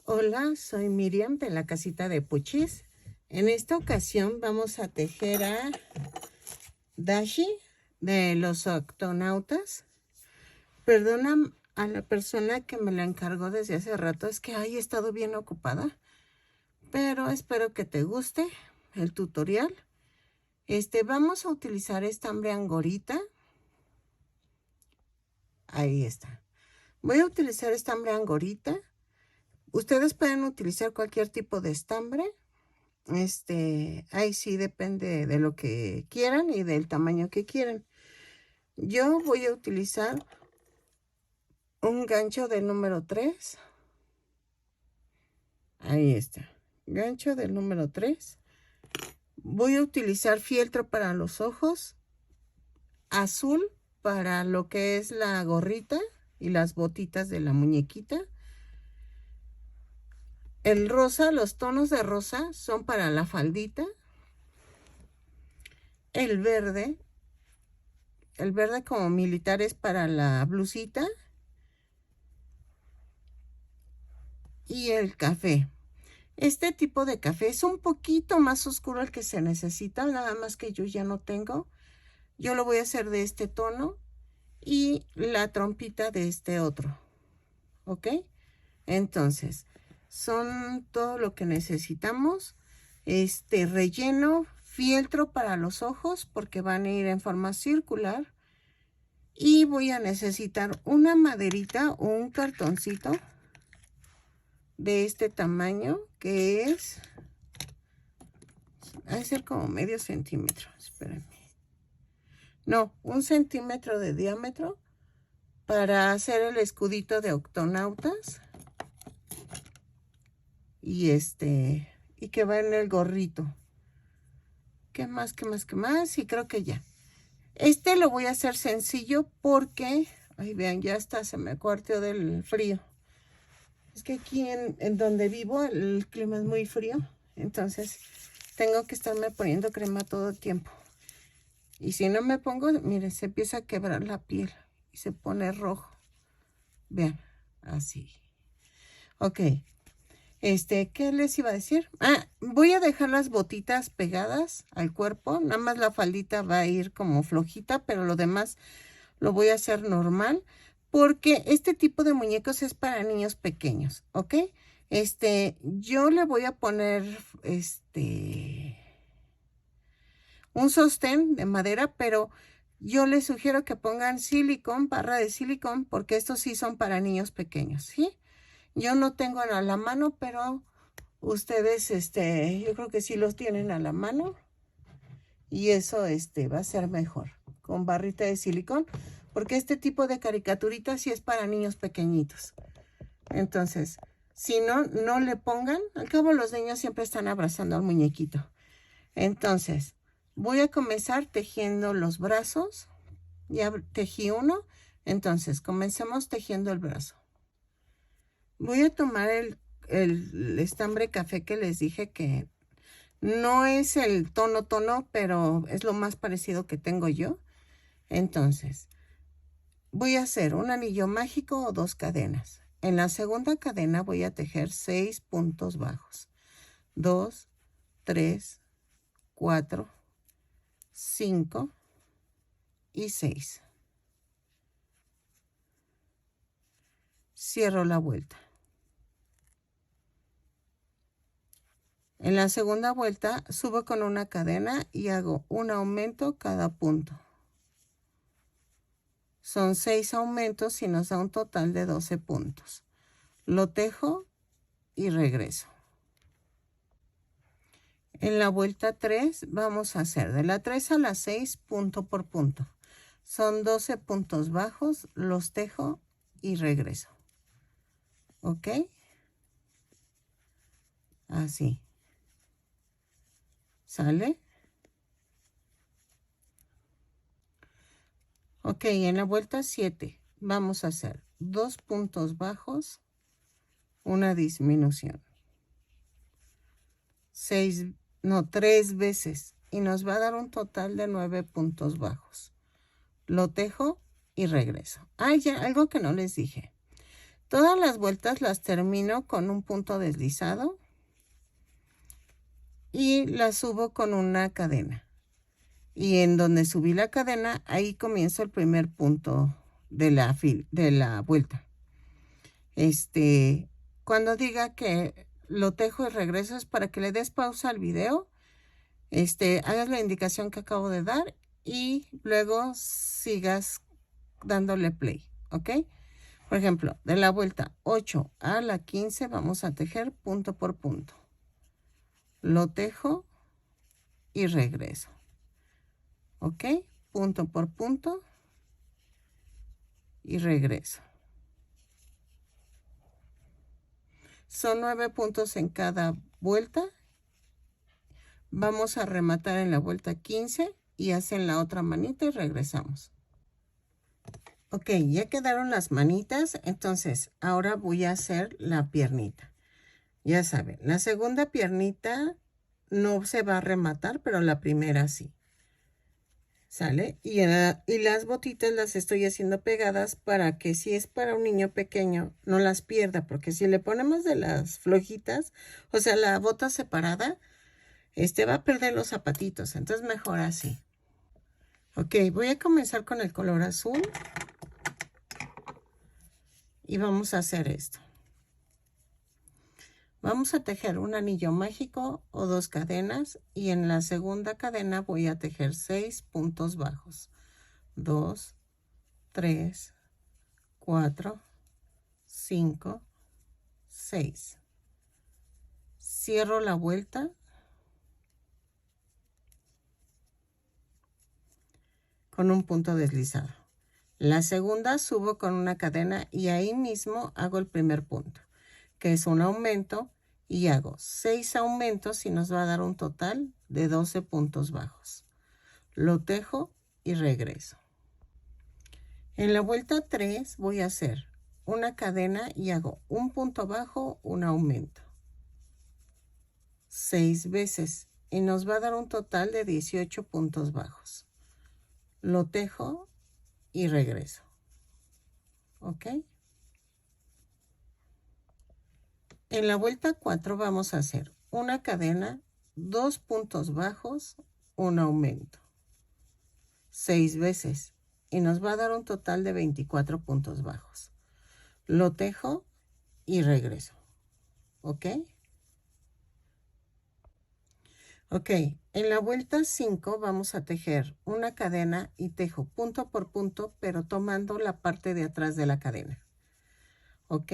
Hola, soy Miriam de la casita de Puchis. En esta ocasión vamos a tejer a Dashi de los octonautas. Perdona a la persona que me la encargó desde hace rato, es que he estado bien ocupada, pero espero que te guste el tutorial. Vamos a utilizar estambre angorita. Ahí está. Voy a utilizar estambre angorita. Ustedes pueden utilizar cualquier tipo de estambre. Ahí sí depende de lo que quieran y del tamaño que quieran. Yo voy a utilizar un gancho del número 3. Ahí está. Gancho del número 3. Voy a utilizar fieltro para los ojos. Azul para lo que es la gorrita y las botitas de la muñequita. El rosa, los tonos de rosa son para la faldita. El verde como militar es para la blusita. Y el café. Este tipo de café es un poquito más oscuro el que se necesita, nada más que yo ya no tengo. Yo lo voy a hacer de este tono y la trompita de este otro. ¿Ok? Entonces, son todo lo que necesitamos. Relleno, fieltro para los ojos porque van a ir en forma circular. Y voy a necesitar una maderita o un cartoncito de este tamaño, que es, va a ser como medio centímetro, espérenme. No, 1 centímetro de diámetro para hacer el escudito de octonautas. Y que va en el gorrito. ¿Qué más? Y creo que ya. Lo voy a hacer sencillo porque, ay, vean, ya está, se me cuarteó del frío. Es que aquí en donde vivo el clima es muy frío, entonces tengo que estarme poniendo crema todo el tiempo. Y si no me pongo, miren, se empieza a quebrar la piel y se pone rojo. Vean, así. Ok. ¿Qué les iba a decir? Voy a dejar las botitas pegadas al cuerpo. Nada más la faldita va a ir como flojita, pero lo demás lo voy a hacer normal. Porque este tipo de muñecos es para niños pequeños, ¿ok? Yo le voy a poner, un sostén de madera, pero yo les sugiero que pongan silicón, barra de silicón, porque estos sí son para niños pequeños, ¿sí? Yo no tengo a la mano, pero ustedes, yo creo que sí los tienen a la mano. Y eso, va a ser mejor, con barrita de silicón, porque este tipo de caricaturitas sí es para niños pequeñitos. Entonces, si no, no le pongan. Al cabo los niños siempre están abrazando al muñequito. Entonces, voy a comenzar tejiendo los brazos. Ya tejí uno. Entonces, comencemos tejiendo el brazo. Voy a tomar el estambre café que les dije que no es el tono, pero es lo más parecido que tengo yo. Entonces, voy a hacer un anillo mágico o 2 cadenas. En la segunda cadena voy a tejer 6 puntos bajos. 2, 3, 4, 5 y 6. Cierro la vuelta. En la segunda vuelta subo con una cadena y hago un aumento cada punto. Son 6 aumentos y nos da un total de 12 puntos. Lo tejo y regreso. En la vuelta 3 vamos a hacer de la 3 a la 6 punto por punto. Son 12 puntos bajos, los tejo y regreso. ¿Ok? Así. ¿Sale? Ok, en la vuelta 7 vamos a hacer 2 puntos bajos, una disminución. 3 veces y nos va a dar un total de 9 puntos bajos. Lo tejo y regreso. Ya, algo que no les dije. Todas las vueltas las termino con un punto deslizado y las subo con una cadena. Y en donde subí la cadena, ahí comienzo el primer punto de la vuelta. Cuando diga que lo tejo y regreso es para que le des pausa al video, hagas la indicación que acabo de dar y luego sigas dándole play, ¿ok? Por ejemplo, de la vuelta 8 a la 15 vamos a tejer punto por punto. Lo tejo y regreso. ¿Ok? Punto por punto y regreso. Son 9 puntos en cada vuelta. Vamos a rematar en la vuelta 15 y hacen la otra manita y regresamos. Ok, ya quedaron las manitas, entonces ahora voy a hacer la piernita. Ya saben, la segunda piernita no se va a rematar, pero la primera sí. ¿Sale? Y las botitas las estoy haciendo pegadas para que si es para un niño pequeño no las pierda, porque si le ponemos de las flojitas, o sea, la bota separada, va a perder los zapatitos, entonces mejor así. Ok, voy a comenzar con el color azul y vamos a hacer esto. Vamos a tejer un anillo mágico o 2 cadenas y en la segunda cadena voy a tejer 6 puntos bajos. 2, 3, 4, 5, 6. Cierro la vuelta. Con un punto deslizado. La segunda subo con una cadena y ahí mismo hago el primer punto, que es un aumento, y hago 6 aumentos y nos va a dar un total de 12 puntos bajos. Lo tejo y regreso. En la vuelta 3 voy a hacer una cadena y hago un punto bajo, un aumento. 6 veces y nos va a dar un total de 18 puntos bajos. Lo tejo y regreso. ¿Ok? En la vuelta 4 vamos a hacer una cadena, 2 puntos bajos, un aumento. 6 veces y nos va a dar un total de 24 puntos bajos. Lo tejo y regreso. ¿Ok? Ok, en la vuelta 5 vamos a tejer una cadena y tejo punto por punto, pero tomando la parte de atrás de la cadena. ¿Ok?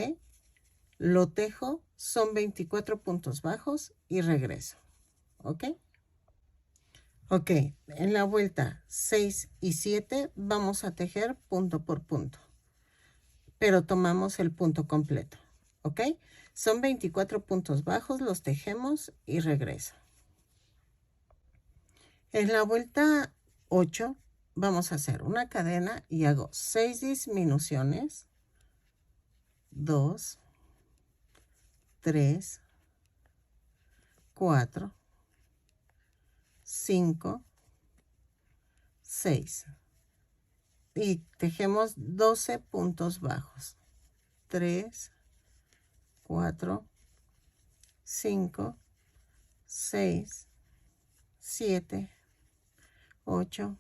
Lo tejo, son 24 puntos bajos y regreso. ¿Ok? Ok, en la vuelta 6 y 7 vamos a tejer punto por punto, pero tomamos el punto completo. ¿Ok? Son 24 puntos bajos, los tejemos y regreso. En la vuelta 8 vamos a hacer una cadena y hago 6 disminuciones. 2, 3, 4, 5, 6. Y tejemos 12 puntos bajos. 3, 4, 5, 6, 7, 8,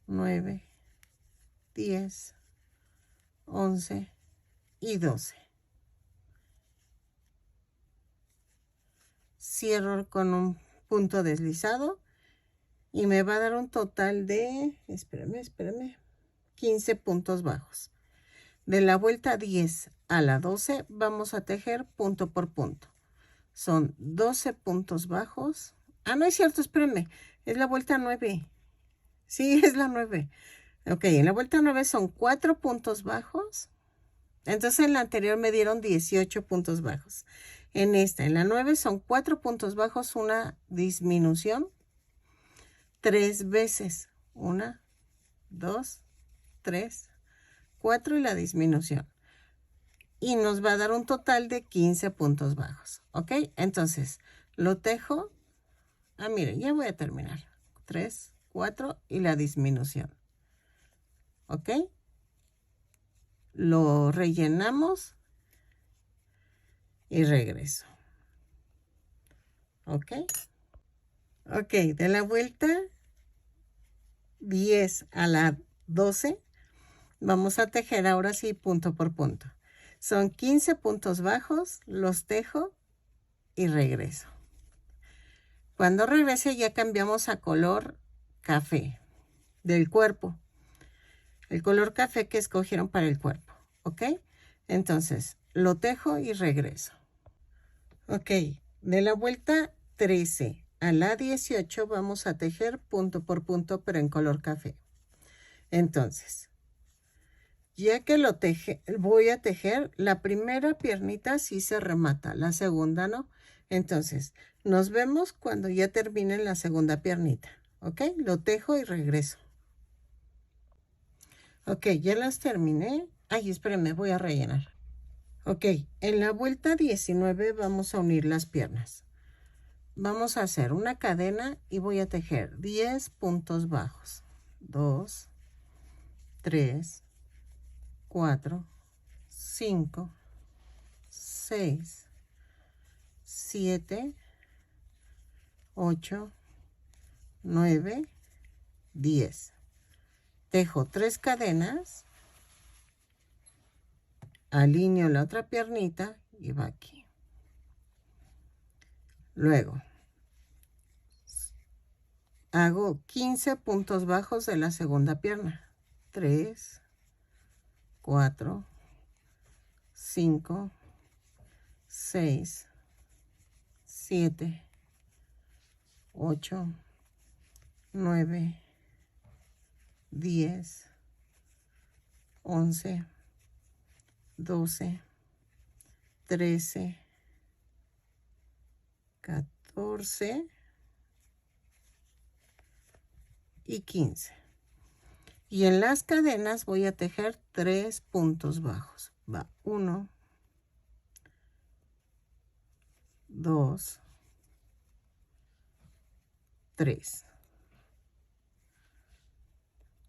9, 10, 11 y 12. Cierro con un punto deslizado y me va a dar un total de, espérame, 15 puntos bajos. De la vuelta 10 a la 12 vamos a tejer punto por punto. Son 12 puntos bajos. Ah, no es cierto, espérenme. Es la vuelta 9. Sí, es la 9. Ok, en la vuelta 9 son 4 puntos bajos. Entonces en la anterior me dieron 18 puntos bajos. En la 9 son 4 puntos bajos, una disminución. 3 veces. 1, 2, 3, 4 y la disminución. Y nos va a dar un total de 15 puntos bajos. ¿Ok? Entonces, lo tejo. Ah, miren, ya voy a terminar. 3, 4 y la disminución. ¿Ok? lo rellenamos y regreso. ¿Ok? Ok, de la vuelta 10 a la 12, vamos a tejer ahora sí punto por punto. Son 15 puntos bajos, los tejo y regreso. Cuando regrese ya cambiamos a color café del cuerpo. El color café que escogieron para el cuerpo, ¿ok? Entonces, lo tejo y regreso. Ok, de la vuelta 13 a la 18 vamos a tejer punto por punto, pero en color café. Entonces, ya que lo voy a tejer, la primera piernita sí se remata, la segunda no. Entonces, nos vemos cuando ya termine la segunda piernita, ¿ok? Lo tejo y regreso. Ok, ya las terminé. Ay, espérenme, voy a rellenar. Ok, en la vuelta 19 vamos a unir las piernas. Vamos a hacer una cadena y voy a tejer 10 puntos bajos. 2, 3, 4, 5, 6, 7, 8, 9, 10. Tejo 3 cadenas, alineo la otra piernita y va aquí. Luego hago 15 puntos bajos de la segunda pierna. 3, 4, 5, 6, 7, 8, 9, 10, 11, 12, 13, 14 y 15. Y en las cadenas voy a tejer 3 puntos bajos. Va 1, 2, 3.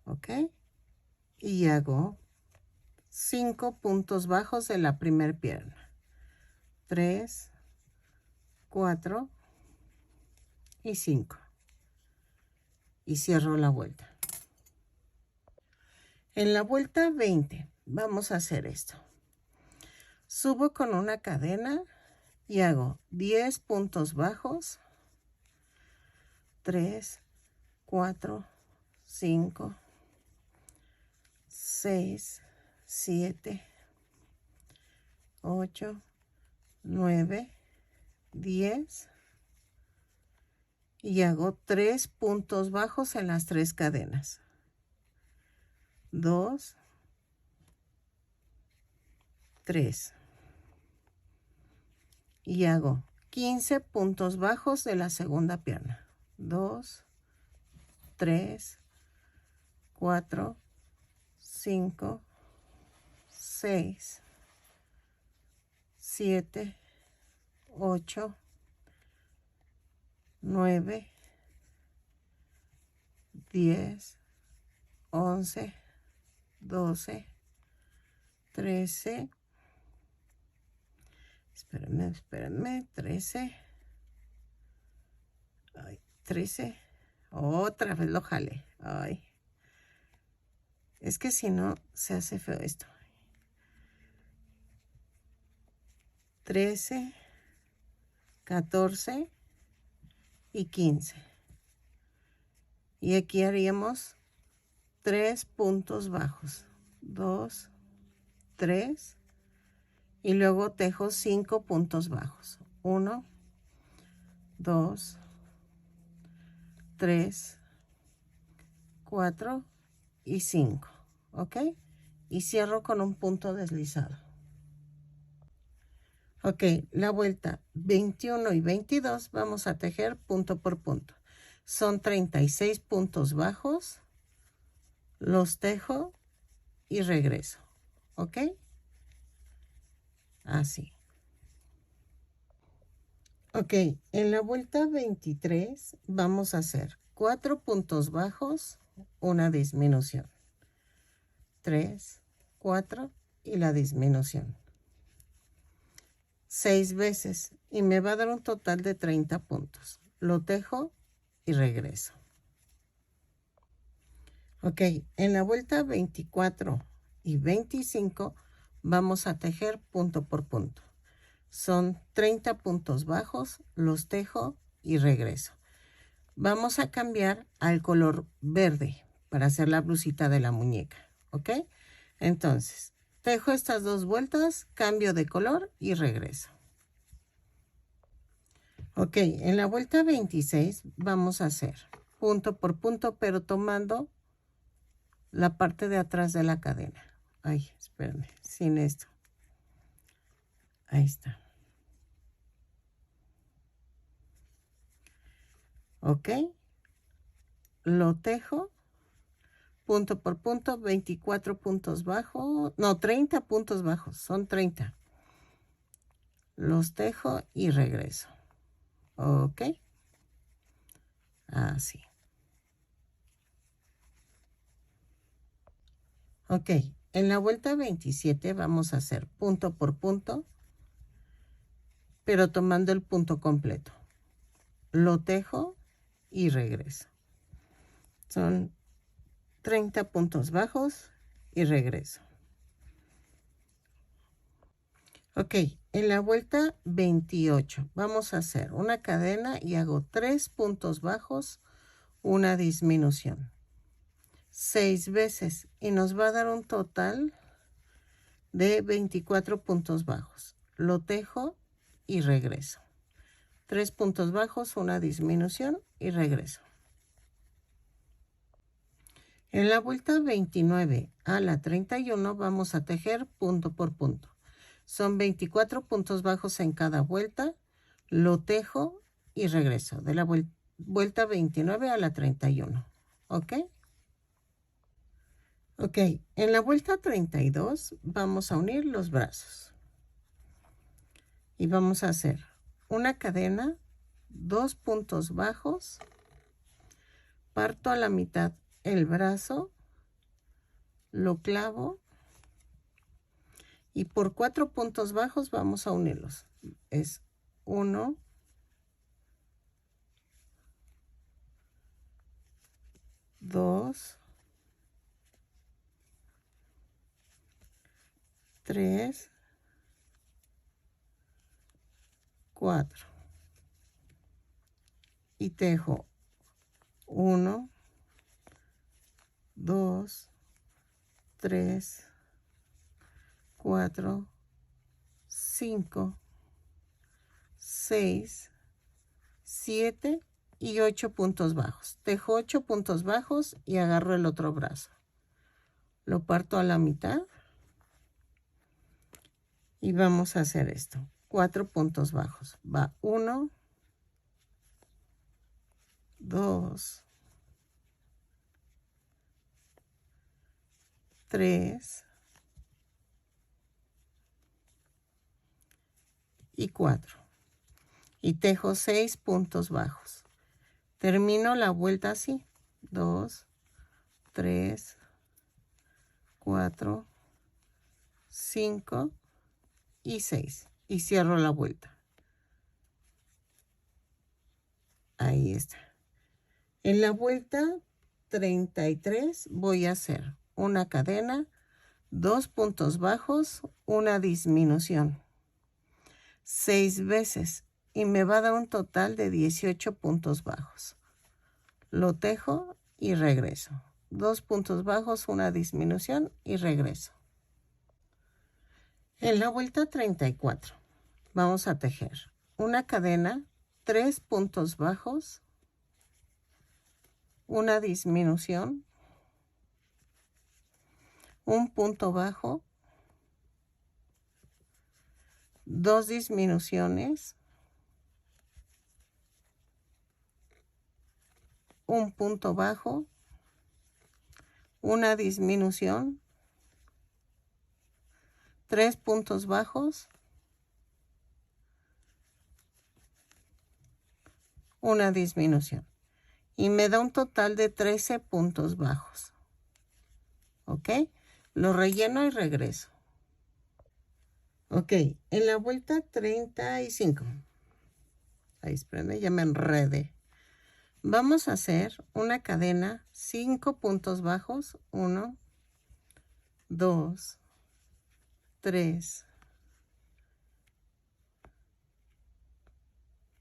¿Ok? Y hago 5 puntos bajos de la primera pierna. 3, 4 y 5. Y cierro la vuelta. En la vuelta 20 vamos a hacer esto. Subo con una cadena y hago 10 puntos bajos. 3, 4, 5, 6, 7, 8, 9, 10 y hago 3 puntos bajos en las 3 cadenas. 2, 3 y hago 15 puntos bajos de la segunda pierna. 2, 3, 4, 5, 6, 7, 8, 9, 10, 11, 12, 13, espérenme, 13, ay, 13, otra vez lo jalé, ay, es que si no se hace feo esto. 13, 14 y 15. Y aquí haríamos 3 puntos bajos. 2, 3 y luego tejo 5 puntos bajos. 1, 2, 3, 4 y 5. ¿Ok? Y cierro con un punto deslizado. Ok, la vuelta 21 y 22 vamos a tejer punto por punto. Son 36 puntos bajos. Los tejo y regreso. ¿Ok? Así. Ok, en la vuelta 23 vamos a hacer 4 puntos bajos, una disminución. 3, 4 y la disminución. 6 veces y me va a dar un total de 30 puntos. Lo tejo y regreso. Ok, en la vuelta 24 y 25 vamos a tejer punto por punto. Son 30 puntos bajos, los tejo y regreso. Vamos a cambiar al color verde para hacer la blusita de la muñeca, ¿ok? Entonces, tejo estas 2 vueltas, cambio de color y regreso. Ok, en la vuelta 26 vamos a hacer punto por punto, pero tomando la parte de atrás de la cadena. Ay, espérenme, sin esto. Ahí está. Ok, lo tejo punto por punto, 24 puntos bajos, no, 30 puntos bajos, son 30. Los tejo y regreso. Ok, así. Ok, en la vuelta 27 vamos a hacer punto por punto, pero tomando el punto completo. Lo tejo y regreso. Son 30 puntos bajos y regreso. Ok, en la vuelta 28 vamos a hacer una cadena y hago 3 puntos bajos, una disminución. 6 veces y nos va a dar un total de 24 puntos bajos. Lo tejo y regreso. 3 puntos bajos, una disminución y regreso. En la vuelta 29 a la 31 vamos a tejer punto por punto. Son 24 puntos bajos en cada vuelta. Lo tejo y regreso. De la vuelta 29 a la 31. ¿Ok? Ok, en la vuelta 32 vamos a unir los brazos. Y vamos a hacer una cadena, 2 puntos bajos, parto a la mitad el brazo, lo clavo y por 4 puntos bajos vamos a unirlos. Es 1, 2, 3, 4 y tejo 1, 2, 3, 4, 5, 6, 7 y 8 puntos bajos. Tejo 8 puntos bajos y agarro el otro brazo. Lo parto a la mitad y vamos a hacer esto. 4 puntos bajos. Va 1, 2, 3 y 4. Y tejo 6 puntos bajos. Termino la vuelta así. 2, 3, 4, 5 y 6. Y cierro la vuelta. Ahí está. En la vuelta 33 voy a hacer una cadena, 2 puntos bajos, una disminución. 6 veces y me va a dar un total de 18 puntos bajos. Lo tejo y regreso. 2 puntos bajos, una disminución y regreso. En la vuelta 34 vamos a tejer una cadena, 3 puntos bajos, una disminución, un punto bajo, 2 disminuciones, un punto bajo, una disminución, 3 puntos bajos, una disminución. Y me da un total de 13 puntos bajos. ¿Ok? Lo relleno y regreso. Ok, en la vuelta 35. Ahí, espérenme, ya me enredé. Vamos a hacer una cadena, 5 puntos bajos, 1, 2, 3,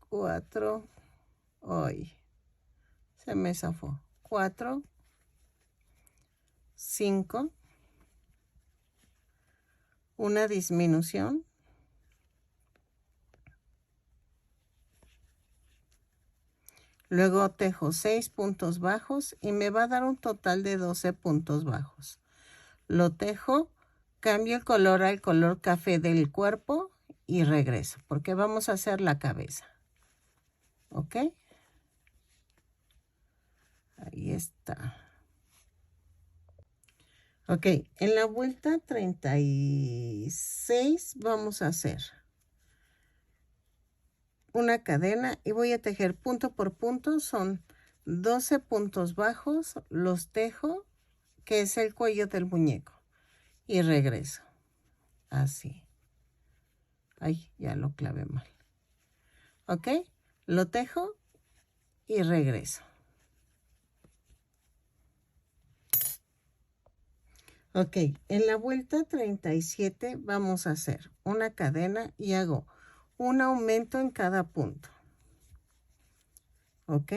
4, hoy se me zafó, 4, 5, una disminución, luego tejo 6 puntos bajos y me va a dar un total de 12 puntos bajos. Lo tejo, cambio el color al color café del cuerpo y regreso, porque vamos a hacer la cabeza. ¿Ok? Ahí está. Ok, en la vuelta 36 vamos a hacer una cadena y voy a tejer punto por punto. Son 12 puntos bajos, los tejo, que es el cuello del muñeco, y regreso. Así. Ay, ya lo clavé mal. Ok, lo tejo y regreso. Ok, en la vuelta 37 vamos a hacer una cadena y hago un aumento en cada punto. Ok,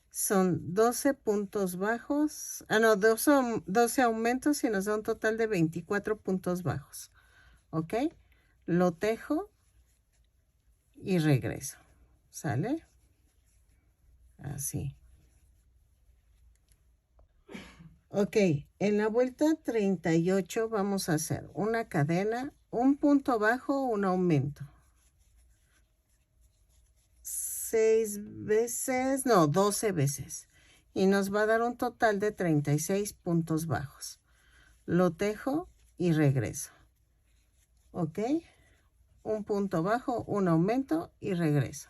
son 12 puntos bajos, no, 12 aumentos y nos da un total de 24 puntos bajos. Ok, lo tejo y regreso. ¿Sale? Así. Ok, en la vuelta 38 vamos a hacer una cadena, un punto bajo, un aumento. 6 veces, no, 12 veces. Y nos va a dar un total de 36 puntos bajos. Lo tejo y regreso. ¿Ok? Un punto bajo, un aumento y regreso.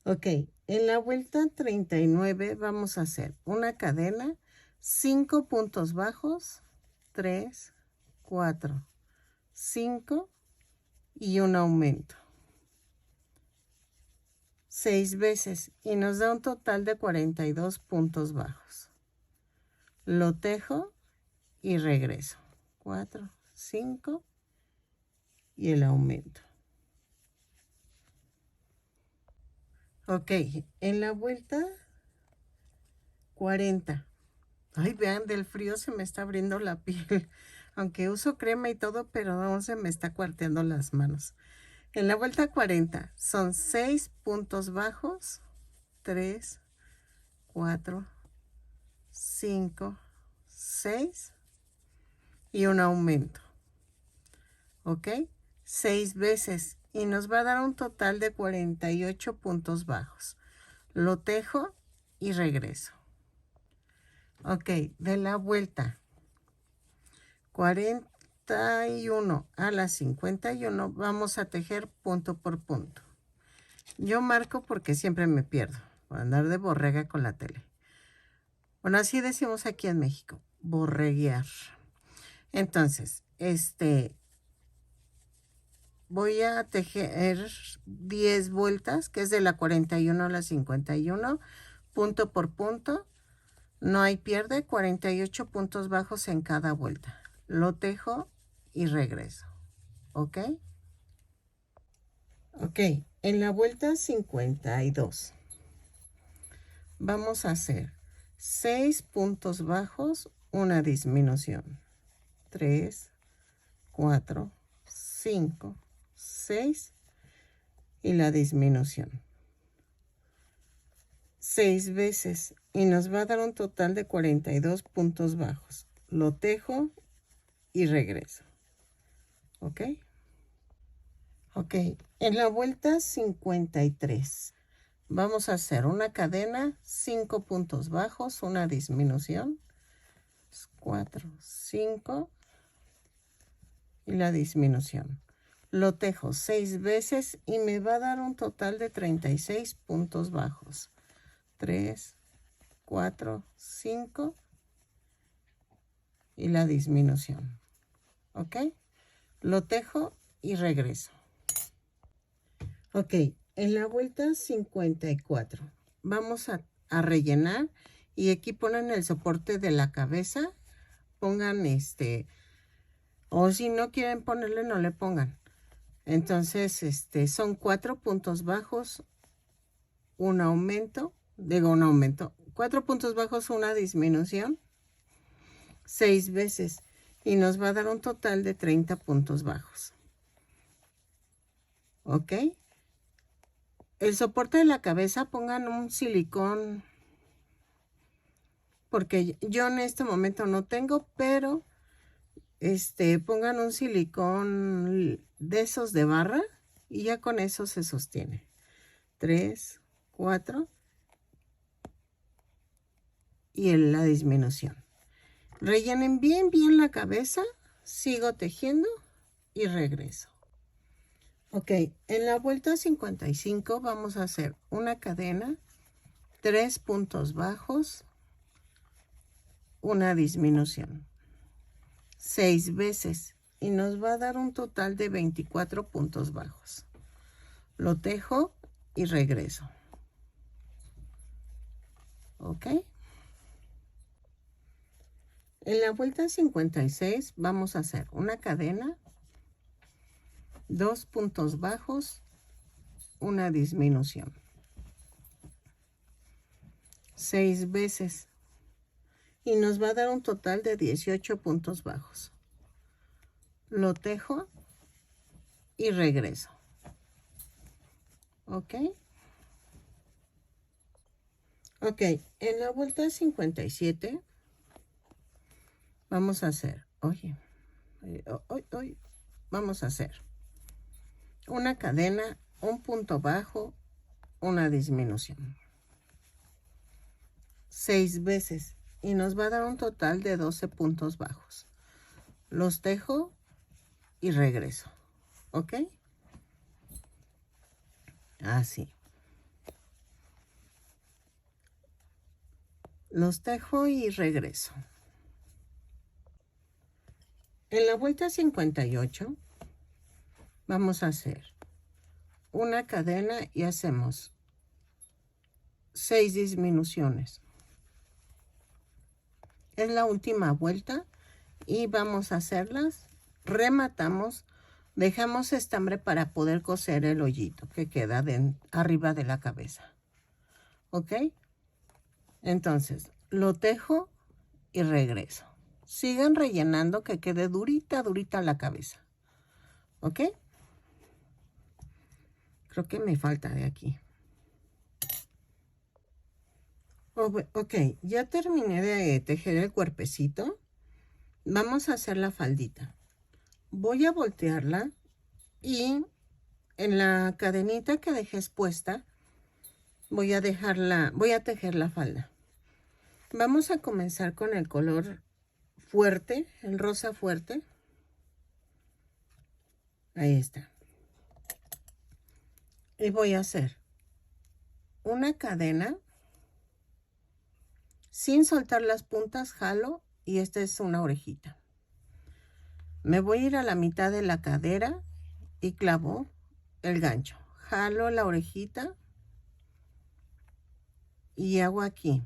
Ok, en la vuelta 39 vamos a hacer una cadena, 5 puntos bajos, 3, 4, 5 y un aumento. 6 veces y nos da un total de 42 puntos bajos. Lo tejo y regreso. 4, 5 y el aumento. Ok, en la vuelta 40. Ay, vean, del frío se me está abriendo la piel. Aunque uso crema y todo, pero aún se me está cuarteando las manos. En la vuelta 40 son 6 puntos bajos, 3, 4, 5, 6 y un aumento. ¿Ok? 6 veces y nos va a dar un total de 48 puntos bajos. Lo tejo y regreso. Ok, de la vuelta 41 a la 51 vamos a tejer punto por punto. Yo marco porque siempre me pierdo, por andar de borrega con la tele. Bueno, así decimos aquí en México, borreguear. Entonces, voy a tejer 10 vueltas, que es de la 41 a la 51, punto por punto. No hay pierde, 48 puntos bajos en cada vuelta. Lo tejo y regreso. ¿Ok? Ok, en la vuelta 52 vamos a hacer 6 puntos bajos, una disminución. 3, 4, 5, 6 y la disminución. 6 veces y nos va a dar un total de 42 puntos bajos. Lo tejo y regreso. ¿Ok? Ok, en la vuelta 53 vamos a hacer una cadena, 5 puntos bajos, una disminución, 4, 5 y la disminución. Lo tejo 6 veces y me va a dar un total de 36 puntos bajos. 3, 4, 5 y la disminución. ¿Ok? lo tejo y regreso. Ok, en la vuelta 54 vamos a rellenar y aquí ponen el soporte de la cabeza. Pongan o si no quieren ponerle, no le pongan. Entonces, son 4 puntos bajos, un aumento, 4 puntos bajos, una disminución, 6 veces. Y nos va a dar un total de 30 puntos bajos. ¿Ok? El soporte de la cabeza pongan un silicón, porque yo en este momento no tengo, pero pongan un silicón de esos de barra y ya con eso se sostiene. 3, 4 y la disminución. Rellenen bien la cabeza, sigo tejiendo y regreso. Ok, en la vuelta 55 vamos a hacer una cadena, 3 puntos bajos, una disminución, 6 veces y nos va a dar un total de 24 puntos bajos. Lo tejo y regreso. Ok. En la vuelta 56 vamos a hacer una cadena, 2 puntos bajos, una disminución, 6 veces y nos va a dar un total de 18 puntos bajos. Lo tejo y regreso. Ok. Ok, en la vuelta 57 vamos a hacer, vamos a hacer una cadena, un punto bajo, una disminución, 6 veces y nos va a dar un total de 12 puntos bajos. Los tejo y regreso. ¿Ok? Así. Los tejo y regreso. En la vuelta 58 vamos a hacer una cadena y hacemos 6 disminuciones. Es la última vuelta y vamos a hacerlas. Rematamos, dejamos estambre para poder coser el hoyito que queda arriba de la cabeza. ¿Ok? Entonces, lo tejo y regreso. Sigan rellenando que quede durita la cabeza. ¿Ok? Creo que me falta de aquí. Ok, ya terminé de tejer el cuerpecito. Vamos a hacer la faldita. Voy a voltearla y en la cadenita que dejé expuesta voy a tejer la falda. Vamos a comenzar con el color fuerte, el rosa fuerte. Ahí está. Y voy a hacer una cadena sin soltar las puntas, jalo y esta es una orejita. Me voy a ir a la mitad de la cadera y clavo el gancho. Jalo la orejita y hago aquí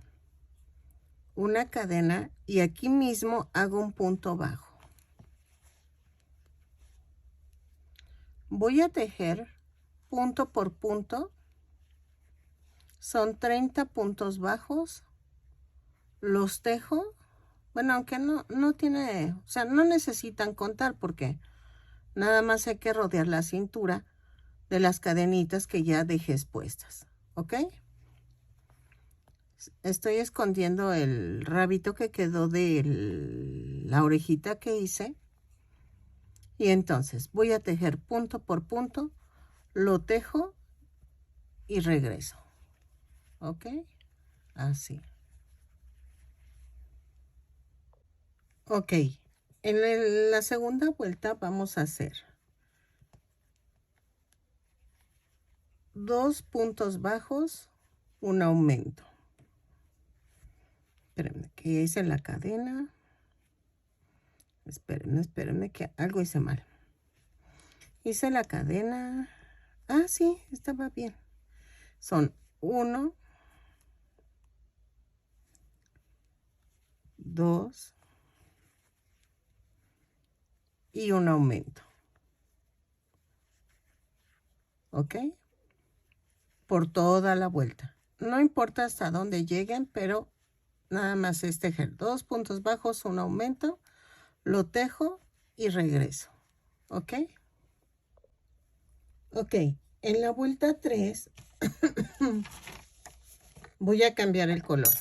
una cadena y aquí mismo hago un punto bajo. Voy a tejer punto por punto. Son 30 puntos bajos. Los tejo. Bueno, aunque no tiene, o sea, no necesitan contar porque nada más hay que rodear la cintura de las cadenitas que ya dejé expuestas. ¿Ok? Estoy escondiendo el rabito que quedó de la orejita que hice. Y entonces voy a tejer punto por punto, lo tejo y regreso. ¿Ok? Así. Ok. En la segunda vuelta vamos a hacer 2 puntos bajos, un aumento. Espérenme, que hice la cadena. Espérenme que algo hice mal. Hice la cadena. Ah, sí, estaba bien. Son 1, 2 y un aumento. ¿Ok? Por toda la vuelta. No importa hasta dónde lleguen, pero nada más es tejer 2 puntos bajos, un aumento, lo tejo y regreso. ¿Ok? Ok, en la vuelta 3 voy a cambiar el color.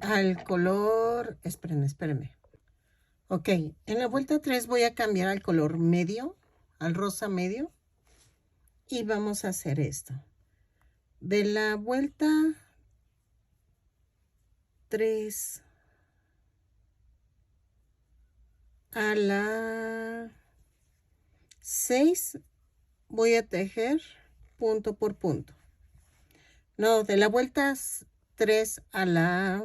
Al color, espérenme. Ok, en la vuelta 3 voy a cambiar al color medio, al rosa medio. Y vamos a hacer esto. De la vuelta 3 a la 6 voy a tejer punto por punto. No, de la vuelta 3 a la...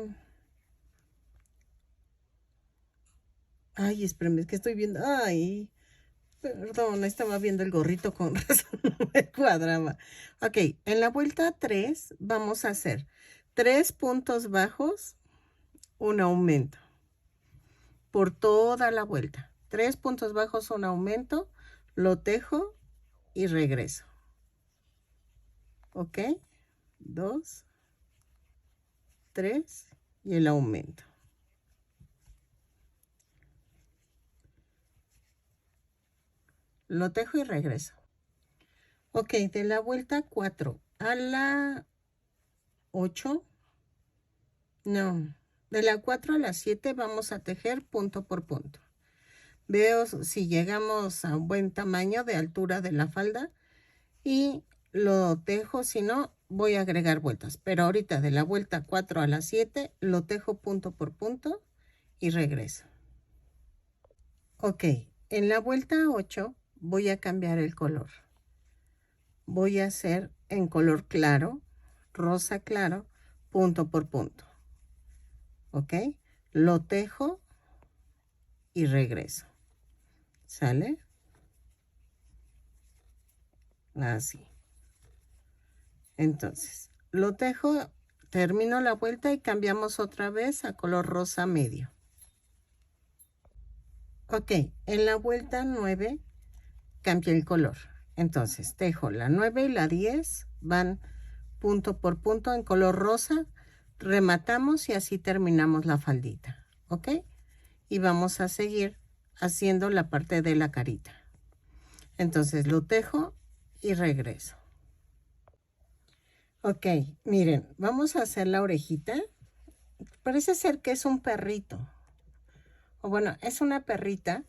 Ay, espérenme, es que estoy viendo... Ay, perdón, estaba viendo el gorrito con razón, no me cuadraba. Ok, en la vuelta 3 vamos a hacer 3 puntos bajos, un aumento. Por toda la vuelta. 3 puntos bajos, un aumento, lo tejo y regreso. ¿Ok? 2, 3 y el aumento. Lo tejo y regreso. Ok, de la vuelta 4 a la 8. No, de la 4 a la 7 vamos a tejer punto por punto. Veo si llegamos a un buen tamaño de altura de la falda y lo tejo, si no, voy a agregar vueltas. Pero ahorita de la vuelta 4 a la 7 lo tejo punto por punto y regreso. Ok, en la vuelta 8 voy a cambiar el color. Voy a hacer en color claro, rosa claro, punto por punto. Ok, lo tejo y regreso. ¿Sale? Así. Entonces, lo tejo, termino la vuelta y cambiamos otra vez a color rosa medio. Ok, en la vuelta 9 cambié el color. Entonces, tejo la 9 y la 10, van punto por punto en color rosa, rematamos y así terminamos la faldita. ¿Ok? Y vamos a seguir haciendo la parte de la carita. Entonces, lo tejo y regreso. Ok, miren, vamos a hacer la orejita. Parece ser que es un perrito. O bueno, es una perrita.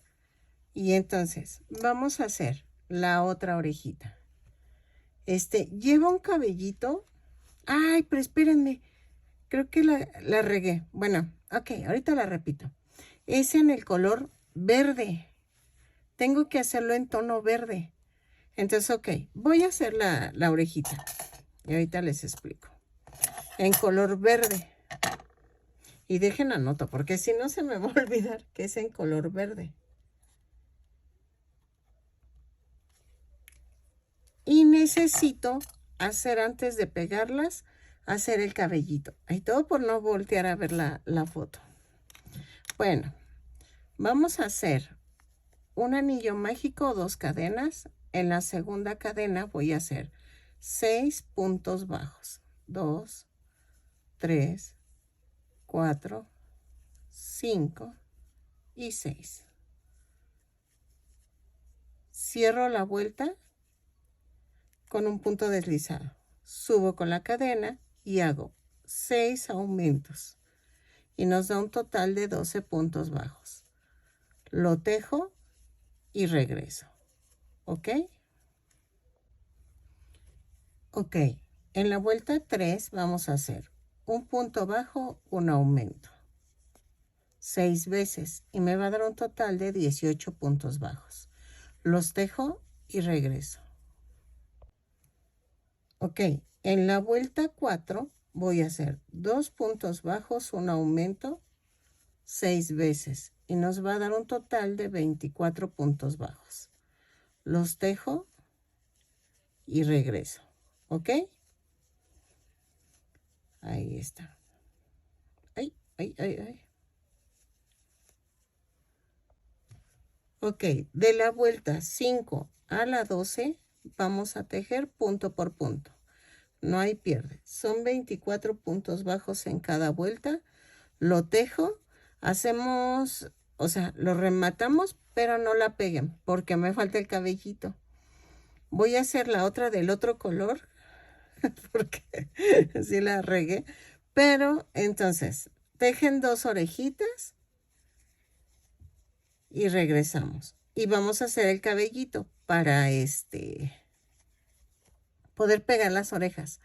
Y entonces, vamos a hacer la otra orejita. Lleva un cabellito. Ay, pero espérenme. Creo que la regué. Bueno, ok, ahorita la repito. Es en el color verde. Tengo que hacerlo en tono verde. Entonces, ok, voy a hacer la orejita. Y ahorita les explico. En color verde. Y dejen anoto, porque si no se me va a olvidar que es en color verde. Y necesito hacer, antes de pegarlas, hacer el cabellito. Y todo por no voltear a ver la foto. Bueno, vamos a hacer un anillo mágico o 2 cadenas. En la segunda cadena voy a hacer 6 puntos bajos. 2, 3, 4, 5 y 6. Cierro la vuelta con un punto deslizado. Subo con la cadena y hago 6 aumentos. Y nos da un total de 12 puntos bajos. Lo tejo y regreso. ¿Ok? Ok. En la vuelta 3 vamos a hacer un punto bajo, un aumento. 6 veces y me va a dar un total de 18 puntos bajos. Los tejo y regreso. Ok, en la vuelta 4 voy a hacer 2 puntos bajos, un aumento, 6 veces y nos va a dar un total de 24 puntos bajos. los tejo y regreso, ¿ok? Ahí está. Ay, ay, ay, ay. Ok, de la vuelta 5 a la 12 vamos a tejer punto por punto. No hay pierde. Son 24 puntos bajos en cada vuelta. Lo tejo, hacemos, o sea, lo rematamos, pero no la peguen porque me falta el cabellito. Voy a hacer la otra del otro color porque así la regué. Pero entonces, tejen 2 orejitas y regresamos. Y vamos a hacer el cabellito para poder pegar las orejas.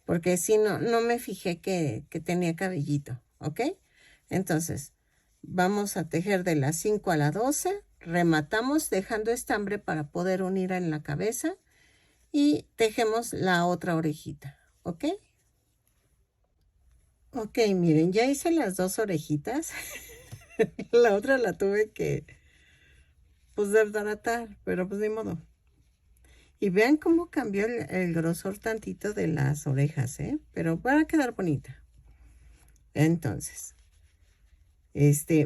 Porque si no, no me fijé que tenía cabellito, ¿ok? Entonces, vamos a tejer de las 5 a la 12, rematamos dejando estambre para poder unir en la cabeza y tejemos la otra orejita, ¿ok? Ok, miren, ya hice las 2 orejitas. La otra la tuve que, pues, desbaratar, pero pues ni modo. Y vean cómo cambió el grosor tantito de las orejas, ¿eh? Pero va a quedar bonita. Entonces,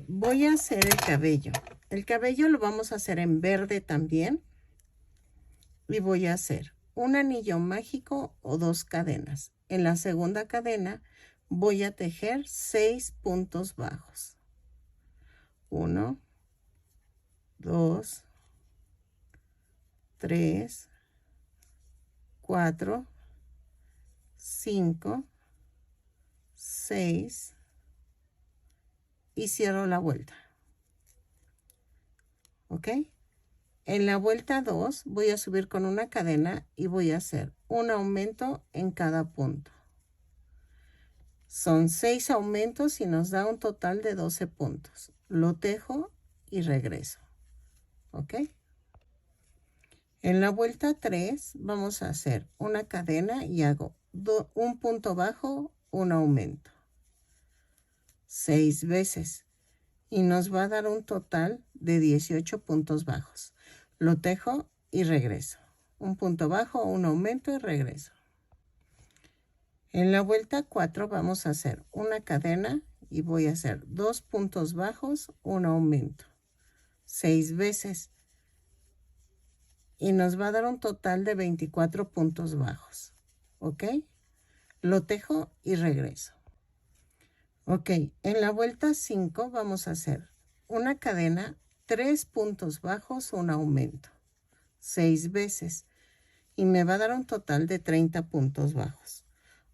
voy a hacer el cabello. El cabello lo vamos a hacer en verde también. Y voy a hacer un anillo mágico o 2 cadenas. En la segunda cadena voy a tejer 6 puntos bajos. 1, 2, 3, 4, 5, 6 y cierro la vuelta. ¿Ok? En la vuelta 2 voy a subir con una cadena y voy a hacer un aumento en cada punto. Son 6 aumentos y nos da un total de 12 puntos. Lo tejo y regreso. ¿Ok? En la vuelta 3 vamos a hacer una cadena y hago un punto bajo, un aumento. 6 veces. Y nos va a dar un total de 18 puntos bajos. Lo tejo y regreso. Un punto bajo, un aumento y regreso. En la vuelta 4 vamos a hacer una cadena y voy a hacer 2 puntos bajos, un aumento. 6 veces. Y nos va a dar un total de 24 puntos bajos. ¿Ok? Lo tejo y regreso. Ok, en la vuelta 5 vamos a hacer una cadena, 3 puntos bajos, un aumento. 6 veces. Y me va a dar un total de 30 puntos bajos.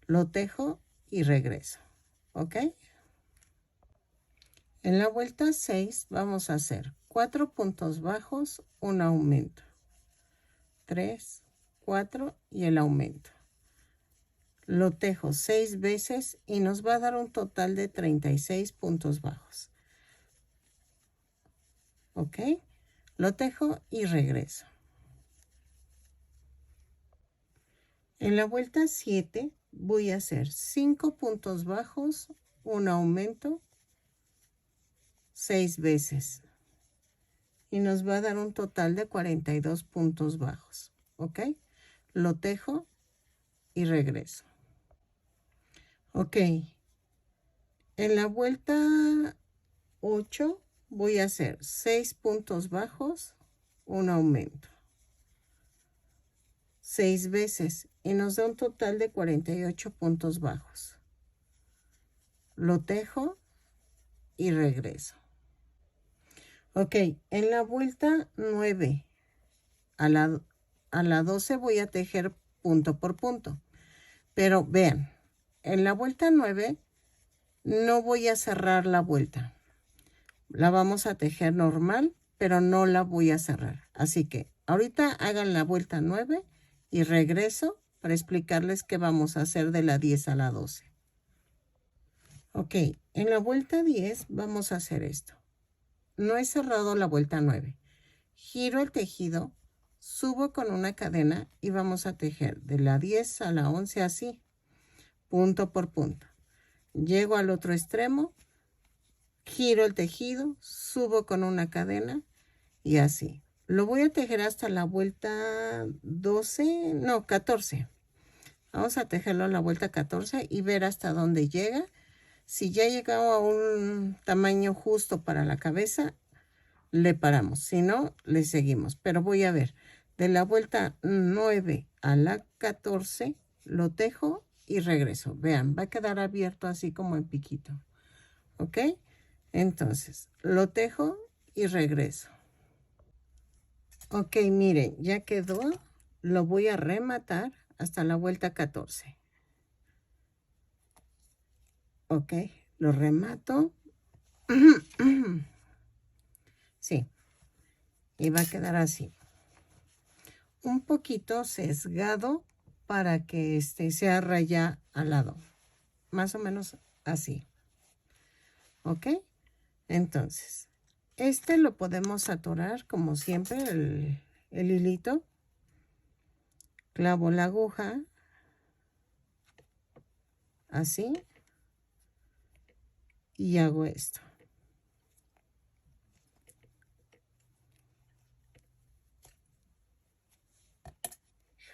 Lo tejo y regreso. ¿Ok? En la vuelta 6 vamos a hacer 4 puntos bajos, un aumento. 3, 4 y el aumento. Lo tejo 6 veces y nos va a dar un total de 36 puntos bajos. ¿Ok? Lo tejo y regreso. En la vuelta 7 voy a hacer 5 puntos bajos, un aumento, 6 veces. Y nos va a dar un total de 42 puntos bajos. ¿Ok? Lo tejo y regreso. Ok. En la vuelta 8 voy a hacer 6 puntos bajos, un aumento. 6 veces y nos da un total de 48 puntos bajos. Lo tejo y regreso. Ok, en la vuelta 9 a la 12 voy a tejer punto por punto. Pero vean, en la vuelta 9 no voy a cerrar la vuelta. La vamos a tejer normal, pero no la voy a cerrar. Así que ahorita hagan la vuelta 9 y regreso para explicarles qué vamos a hacer de la 10 a la 12. Ok, en la vuelta 10 vamos a hacer esto. No he cerrado la vuelta 9. Giro el tejido, subo con una cadena y vamos a tejer de la 10 a la 11 así, punto por punto. Llego al otro extremo, giro el tejido, subo con una cadena y así. Lo voy a tejer hasta la vuelta 12, no, 14. Vamos a tejerlo a la vuelta 14 y ver hasta dónde llega. Si ya ha llegado a un tamaño justo para la cabeza, le paramos. Si no, le seguimos. Pero voy a ver. De la vuelta 9 a la 14, lo tejo y regreso. Vean, va a quedar abierto así como en piquito. ¿Ok? Entonces, lo tejo y regreso. Ok, miren, ya quedó. Lo voy a rematar hasta la vuelta 14. Ok, lo remato. Sí, y va a quedar así. Un poquito sesgado para que se raya al lado. Más o menos así. ¿Ok? Entonces, lo podemos atorar como siempre, el hilito. Clavo la aguja. Así. Y hago esto.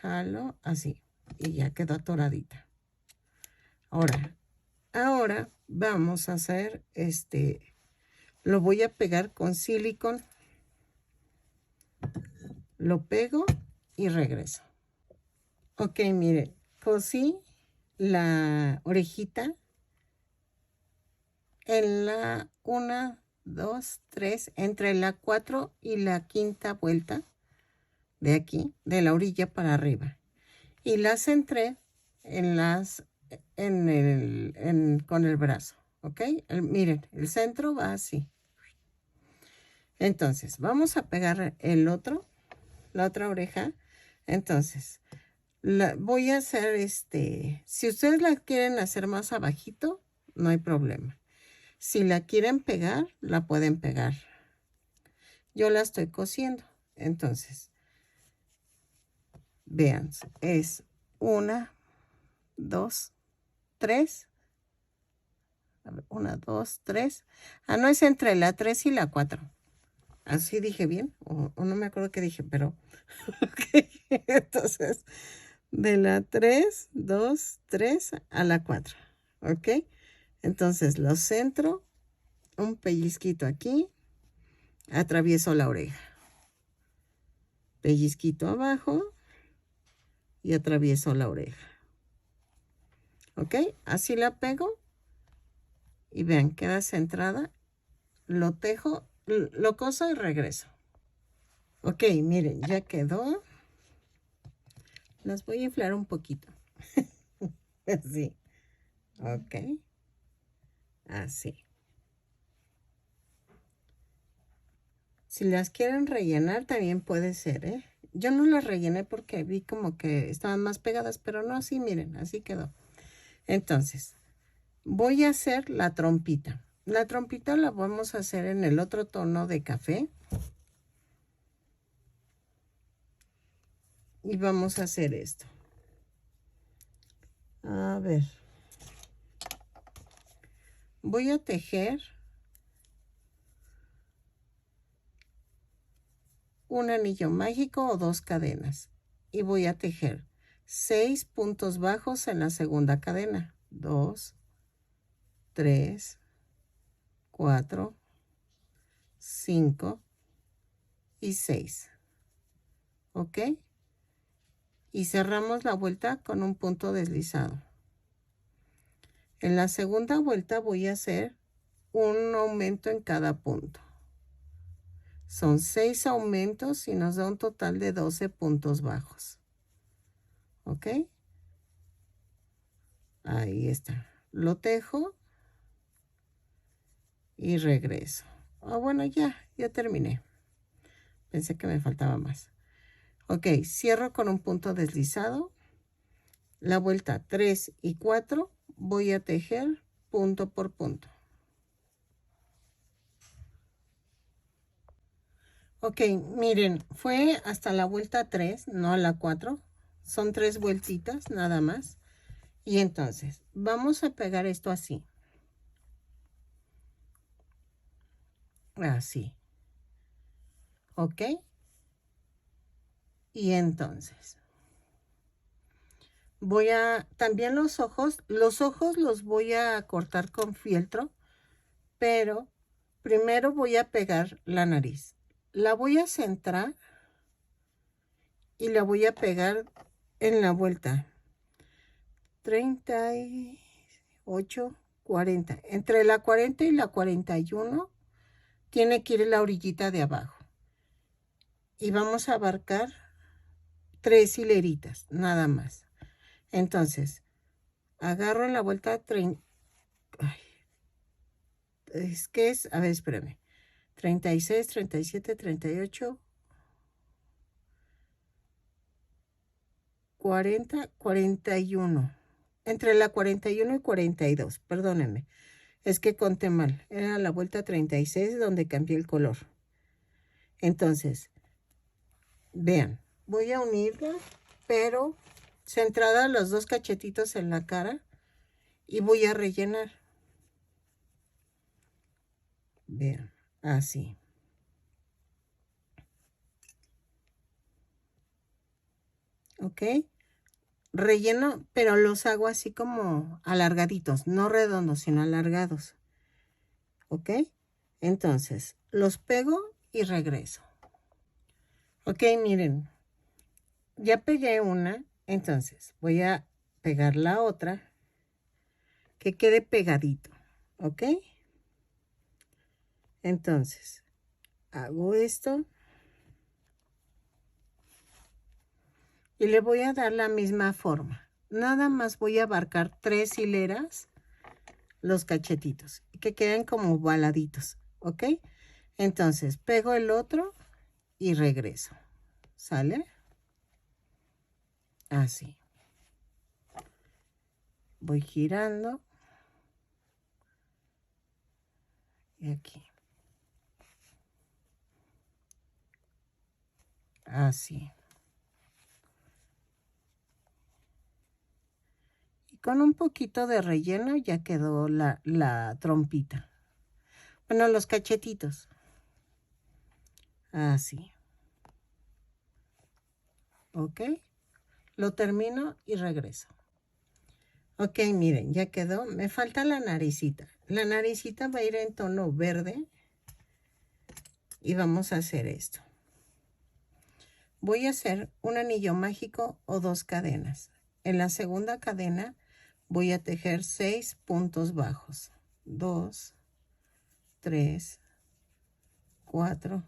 Jalo así. Y ya quedó atoradita. Ahora vamos a hacer lo voy a pegar con silicón. Lo pego y regreso. Ok, miren, cosí la orejita en la 1, 2, 3, entre la 4 y la quinta vuelta de aquí, de la orilla para arriba. Y la centré con el brazo, ¿ok? Miren, el centro va así. Entonces, vamos a pegar la otra oreja. Entonces, voy a hacer si ustedes la quieren hacer más abajito, no hay problema. Si la quieren pegar, la pueden pegar. Yo la estoy cosiendo. Entonces, vean, es 1, 2, 3. 1, 2, 3. Ah, no, es entre la 3 y la 4. ¿Así dije bien? O no me acuerdo qué dije, pero... ok. Entonces, de la 3, 2, 3 a la 4. ¿Ok? Entonces, lo centro, un pellizquito aquí, atravieso la oreja. Pellizquito abajo y atravieso la oreja. ¿Ok? Así la pego y vean, queda centrada. Lo tejo, lo coso y regreso. Ok, miren, ya quedó. Las voy a inflar un poquito. Así. Ok. Así. Si las quieren rellenar, también puede ser, ¿eh? Yo no las rellené porque vi como que estaban más pegadas, pero no, así, miren, así quedó. Entonces, voy a hacer la trompita. La trompita la vamos a hacer en el otro tono de café. Y vamos a hacer esto. A ver. Voy a tejer un anillo mágico o 2 cadenas. Y voy a tejer 6 puntos bajos en la segunda cadena. 2, 3, 4, 5 y 6. ¿Ok? Y cerramos la vuelta con un punto deslizado. En la segunda vuelta voy a hacer un aumento en cada punto. Son 6 aumentos y nos da un total de 12 puntos bajos. ¿Ok? Ahí está. Lo tejo y regreso. Ah, bueno, ya terminé. Pensé que me faltaba más. Ok, cierro con un punto deslizado. La vuelta 3 y 4 voy a tejer punto por punto. Ok, miren, fue hasta la vuelta 3, no a la 4. Son 3 vueltitas nada más. Y entonces, vamos a pegar esto así. Así. ¿Ok? Y entonces voy a, también los ojos los voy a cortar con fieltro, pero primero voy a pegar la nariz. La voy a centrar y la voy a pegar en la vuelta. 38, 40. Entre la 40 y la 41 tiene que ir la orillita de abajo. Y vamos a abarcar 3 hileritas, nada más. Entonces, agarro en la vuelta 30. Es que es, a ver, espérame. 36, 37, 38, 40, 41. Entre la 41 y 42, perdónenme. Es que conté mal. Era la vuelta 36 donde cambié el color. Entonces, vean, voy a unirla, pero centrada los dos cachetitos en la cara y voy a rellenar. Vean, así. ¿Ok? Relleno, pero los hago así como alargaditos, no redondos, sino alargados. ¿Ok? Entonces, los pego y regreso. Ok, miren, ya pegué una, entonces voy a pegar la otra, que quede pegadito. ¿Ok? Entonces, hago esto y le voy a dar la misma forma. Nada más voy a abarcar 3 hileras los cachetitos, que queden como baladitos, ¿ok? Entonces, pego el otro y regreso, ¿sale? Así. Voy girando. Y aquí. Así. Y con un poquito de relleno ya quedó la trompita. Bueno, los cachetitos. Así. ¿Ok? Lo termino y regreso. Ok, miren, ya quedó. Me falta la naricita. La naricita va a ir en tono verde. Y vamos a hacer esto. Voy a hacer un anillo mágico o 2 cadenas. En la segunda cadena voy a tejer 6 puntos bajos. 2, 3, 4,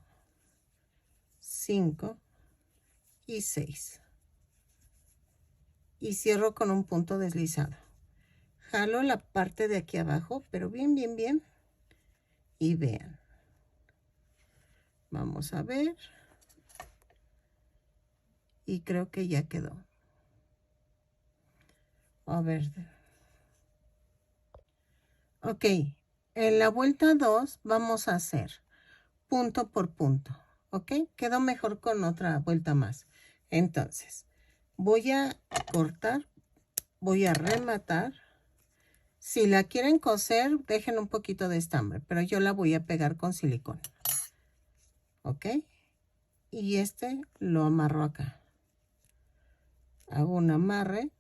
5 y 6. Y cierro con un punto deslizado. Jalo la parte de aquí abajo, pero bien, bien, bien. Y vean. Vamos a ver. Y creo que ya quedó. A ver. Ok. En la vuelta 2 vamos a hacer punto por punto. ¿Ok? Quedó mejor con otra vuelta más. Entonces, voy a cortar. Voy a rematar. Si la quieren coser, dejen un poquito de estambre, pero yo la voy a pegar con silicón. ¿Ok? Y este lo amarro acá. Hago un amarre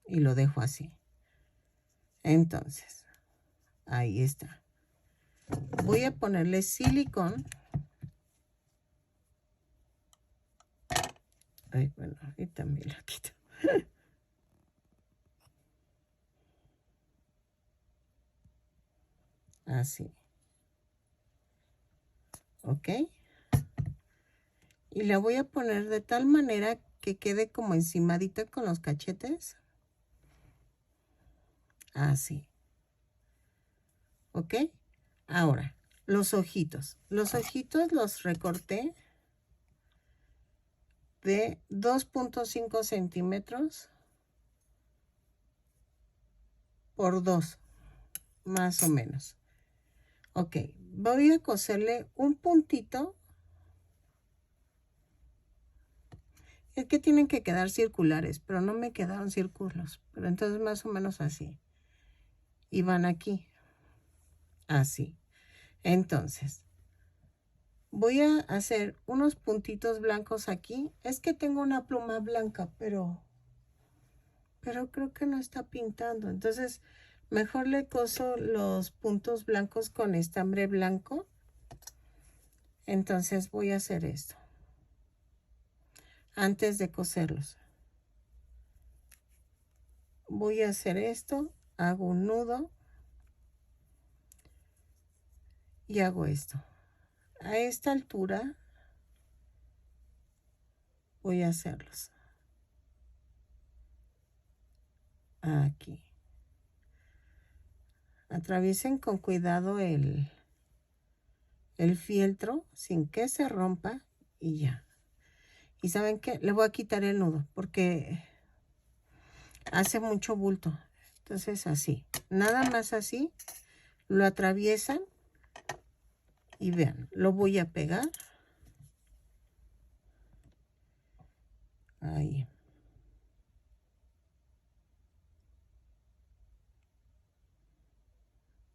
y lo dejo así. Entonces, ahí está. Voy a ponerle silicón. Ay, bueno, y también la quito. Así. ¿Ok? Y la voy a poner de tal manera que quede como encimadita con los cachetes. Así. ¿Ok? Ahora, los ojitos. Los ojitos los recorté de 2.5 centímetros por 2, más o menos. Ok, voy a coserle un puntito. Es que tienen que quedar circulares, pero no me quedaron círculos. Pero entonces más o menos así. Y van aquí. Así. Entonces, voy a hacer unos puntitos blancos aquí. Es que tengo una pluma blanca, pero creo que no está pintando. Entonces, mejor le coso los puntos blancos con estambre blanco. Entonces voy a hacer esto antes de coserlos. Voy a hacer esto, hago un nudo y hago esto. A esta altura voy a hacerlos. Aquí. Atraviesen con cuidado el fieltro sin que se rompa y ya. Y ¿saben qué? Le voy a quitar el nudo porque hace mucho bulto. Entonces así, nada más así, lo atraviesan y vean, lo voy a pegar. Ahí.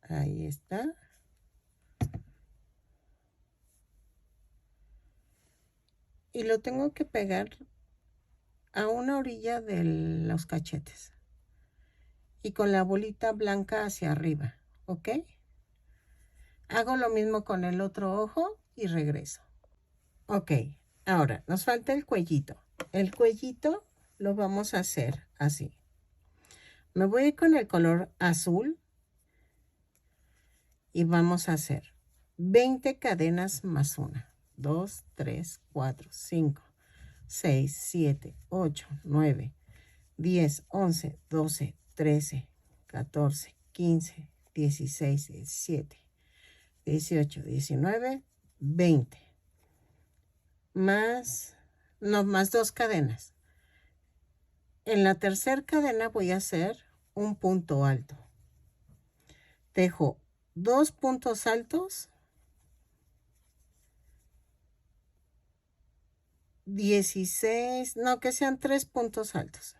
Ahí está. Y lo tengo que pegar a una orilla de los cachetes. Y con la bolita blanca hacia arriba, ¿ok? Hago lo mismo con el otro ojo y regreso. Ok, ahora nos falta el cuellito. El cuellito lo vamos a hacer así. Me voy a ir con el color azul y vamos a hacer 20 cadenas más una. 2, 3, 4, 5, 6, 7, 8, 9, 10, 11, 12, 13, 14, 15, 16, 17, 18, 19, 20. Más 2 cadenas. En la tercera cadena voy a hacer un punto alto. Tejo 2 puntos altos, 16, no, que sean 3 puntos altos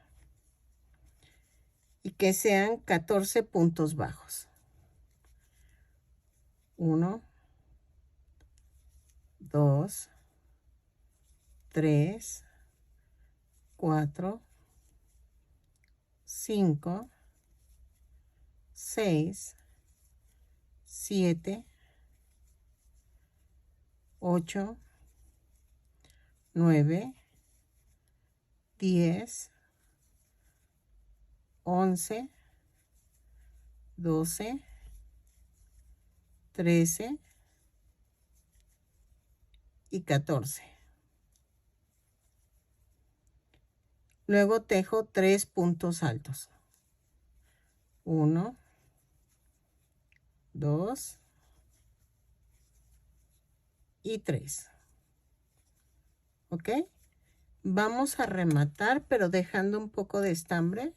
y que sean 14 puntos bajos. 1, 2, 3, 4, 5, 6, 7, 8, 9, 10, 11, 12, 13 y 14. Luego tejo 3 puntos altos. 1, 2 y 3. ¿Ok? Vamos a rematar, pero dejando un poco de estambre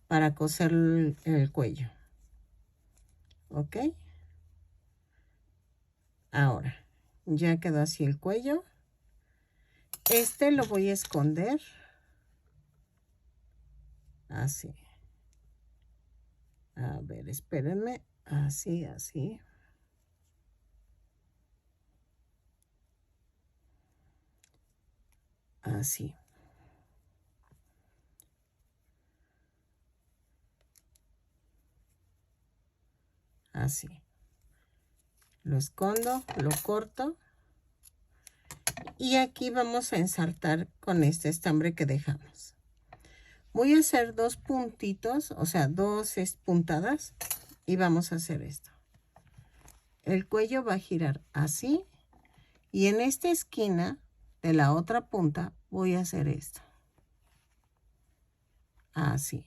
para coser el cuello. ¿Ok? Ahora, ya quedó así el cuello. Este lo voy a esconder. Así. A ver, espérenme. Así, así. Así. Así. Lo escondo, lo corto. Y aquí vamos a ensartar con este estambre que dejamos. Voy a hacer 2 puntitos, o sea, 2 puntadas. Y vamos a hacer esto. El cuello va a girar así. Y en esta esquina de la otra punta voy a hacer esto. Así.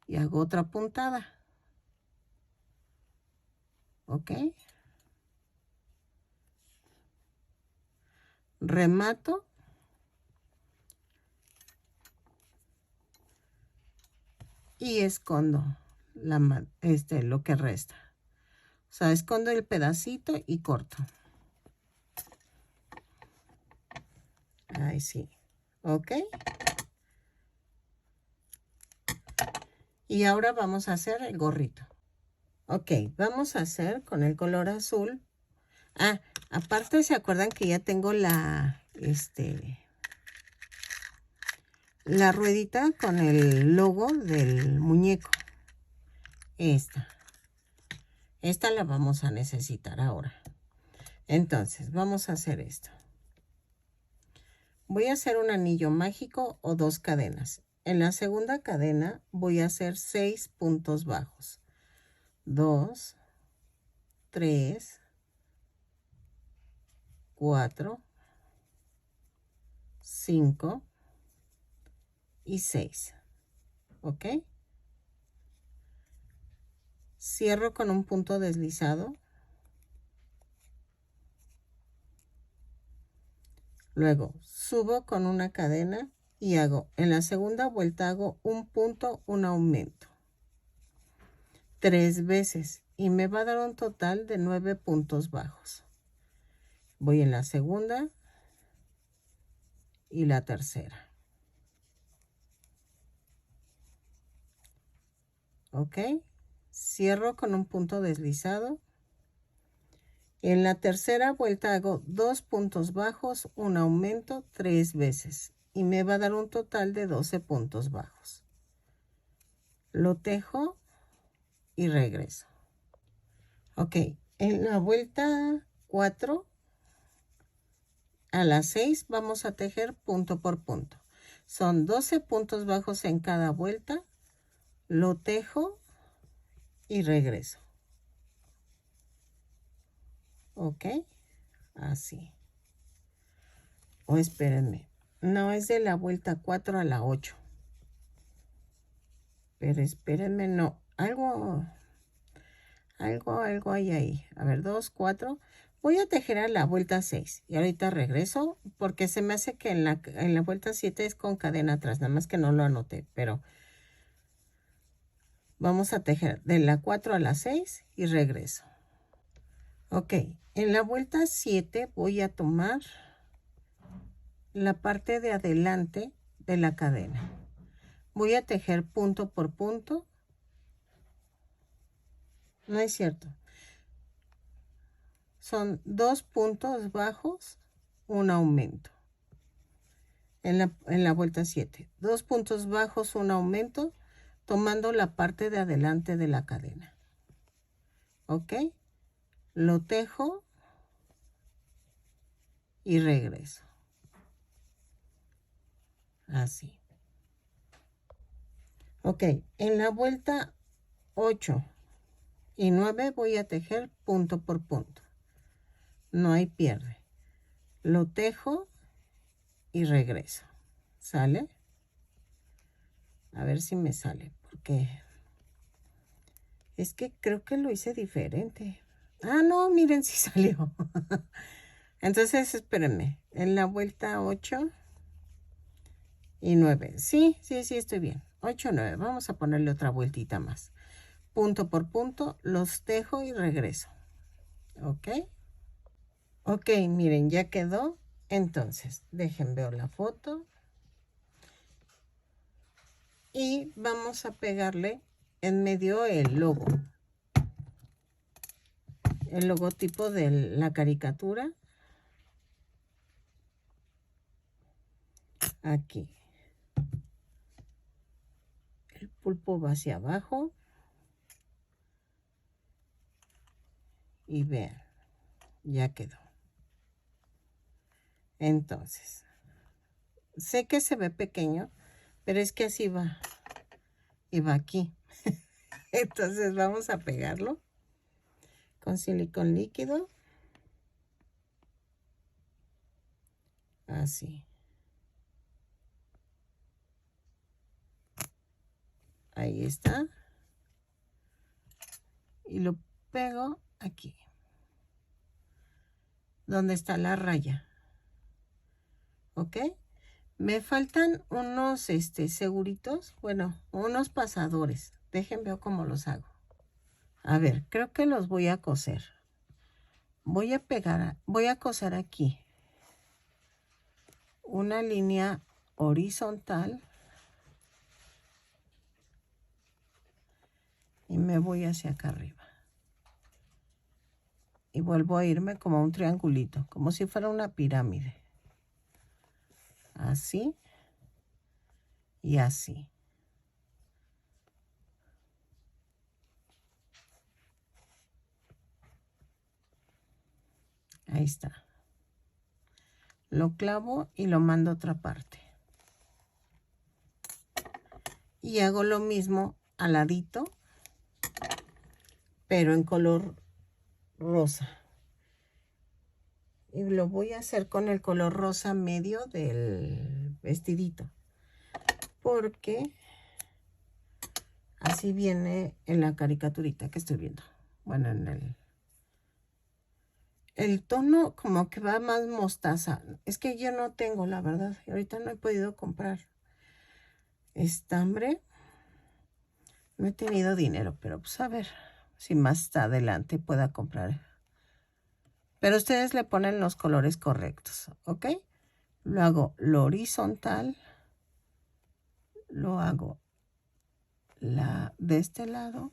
Y hago otra puntada. ¿Ok? Remato. Y escondo lo que resta. O sea, escondo el pedacito y corto. Ahí sí. ¿Ok? Y ahora vamos a hacer el gorrito. Ok, vamos a hacer con el color azul Ah, aparte, ¿se acuerdan que ya tengo la ruedita con el logo del muñeco? Esta la vamos a necesitar ahora. Entonces, vamos a hacer esto. Voy a hacer un anillo mágico o 2 cadenas. En la segunda cadena voy a hacer 6 puntos bajos. 2, 3, 4, 5 y 6. ¿Ok? Cierro con un punto deslizado. Luego subo con una cadena y hago, en la segunda vuelta hago un punto, un aumento. 3 veces y me va a dar un total de 9 puntos bajos. Voy en la segunda y la tercera. ¿Ok? Cierro con un punto deslizado. En la tercera vuelta hago 2 puntos bajos, un aumento 3 veces y me va a dar un total de 12 puntos bajos. Lo tejo y regreso. Ok, en la vuelta 4 a las 6 vamos a tejer punto por punto. Son 12 puntos bajos en cada vuelta. Lo tejo y regreso. Ok, así. O espérenme. No, es de la vuelta 4 a la 8. Pero espérenme, no. Algo hay ahí. A ver, 2, 4. Voy a tejer a la vuelta 6. Y ahorita regreso porque se me hace que en la vuelta 7 es con cadena atrás. Nada más que no lo anoté. Pero vamos a tejer de la 4 a la 6 y regreso. Ok. En la vuelta 7 voy a tomar la parte de adelante de la cadena. Voy a tejer punto por punto. No es cierto. Son 2 puntos bajos, un aumento. En la vuelta 7. 2 puntos bajos, un aumento, tomando la parte de adelante de la cadena. ¿Ok? Lo tejo y regreso. Así. Ok, en la vuelta 8 y 9 voy a tejer punto por punto. No hay pierde. Lo tejo y regreso. ¿Sale? A ver si me sale, porque es que creo que lo hice diferente. Ah, no, miren si salió. Entonces, espérenme. En la vuelta 8 y 9. Sí, estoy bien. 8, 9. Vamos a ponerle otra vueltita más. Punto por punto, los tejo y regreso. ¿Ok? Ok, miren, ya quedó. Entonces, dejen ver la foto. Y vamos a pegarle en medio el logo. El logotipo de la caricatura. Aquí. El pulpo va hacia abajo. Y vean, ya quedó. Entonces, sé que se ve pequeño, pero es que así va. Y va aquí. Entonces vamos a pegarlo con silicón líquido. Así. Ahí está. Y lo pego aquí. Donde está la raya. ¿Ok? Me faltan unos seguritos. Bueno, unos pasadores. Déjenme ver cómo los hago. A ver, creo que los voy a coser. Voy a coser aquí una línea horizontal y me voy hacia acá arriba y vuelvo a irme como un triangulito, como si fuera una pirámide. Así y así. Ahí está. Lo clavo y lo mando a otra parte. Y hago lo mismo al ladito, pero en color rosa. Y lo voy a hacer con el color rosa medio del vestidito, porque así viene en la caricaturita que estoy viendo. Bueno, en el tono como que va más mostaza. Es que yo no tengo, la verdad. Ahorita no he podido comprar estambre. No he tenido dinero, pero pues a ver si más adelante pueda comprar. Pero ustedes le ponen los colores correctos, ¿ok? Lo hago lo horizontal. Lo hago de este lado.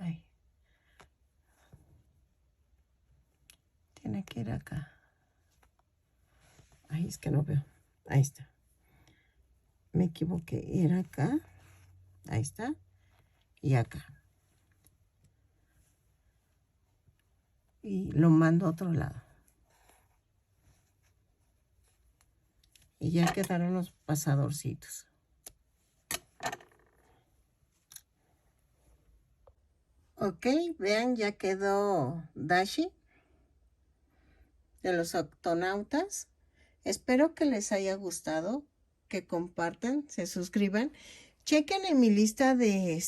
Ahí. Tiene que ir acá. Ahí es que no veo. Ahí está. Me equivoqué. Ir acá. Ahí está. Y acá. Y lo mando a otro lado. Y ya quedaron los pasadorcitos. Ok, vean, ya quedó Dashi de los octonautas. Espero que les haya gustado, que compartan, se suscriban. Chequen en mi lista de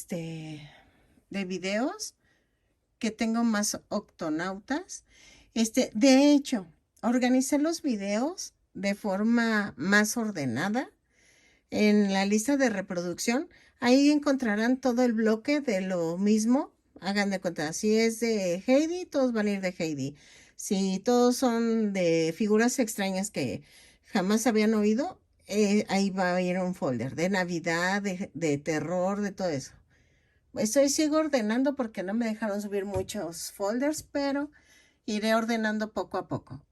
videos que tengo más octonautas. De hecho, organicé los videos de forma más ordenada en la lista de reproducción. Ahí encontrarán todo el bloque de lo mismo. Hagan de cuenta, si es de Heidi, todos van a ir de Heidi. Si todos son de figuras extrañas que jamás habían oído, ahí va a ir un folder de Navidad, de terror, de todo eso. Sigo ordenando porque no me dejaron subir muchos folders, pero iré ordenando poco a poco.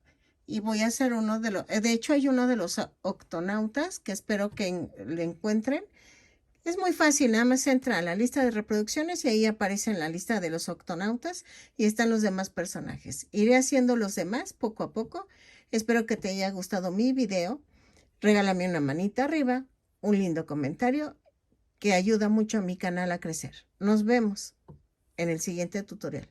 Y voy a hacer uno de los... De hecho, hay uno de los octonautas que espero que le encuentren. Es muy fácil, nada más entra a la lista de reproducciones y ahí aparece en la lista de los octonautas y están los demás personajes. Iré haciendo los demás poco a poco. Espero que te haya gustado mi video. Regálame una manita arriba, un lindo comentario que ayuda mucho a mi canal a crecer. Nos vemos en el siguiente tutorial.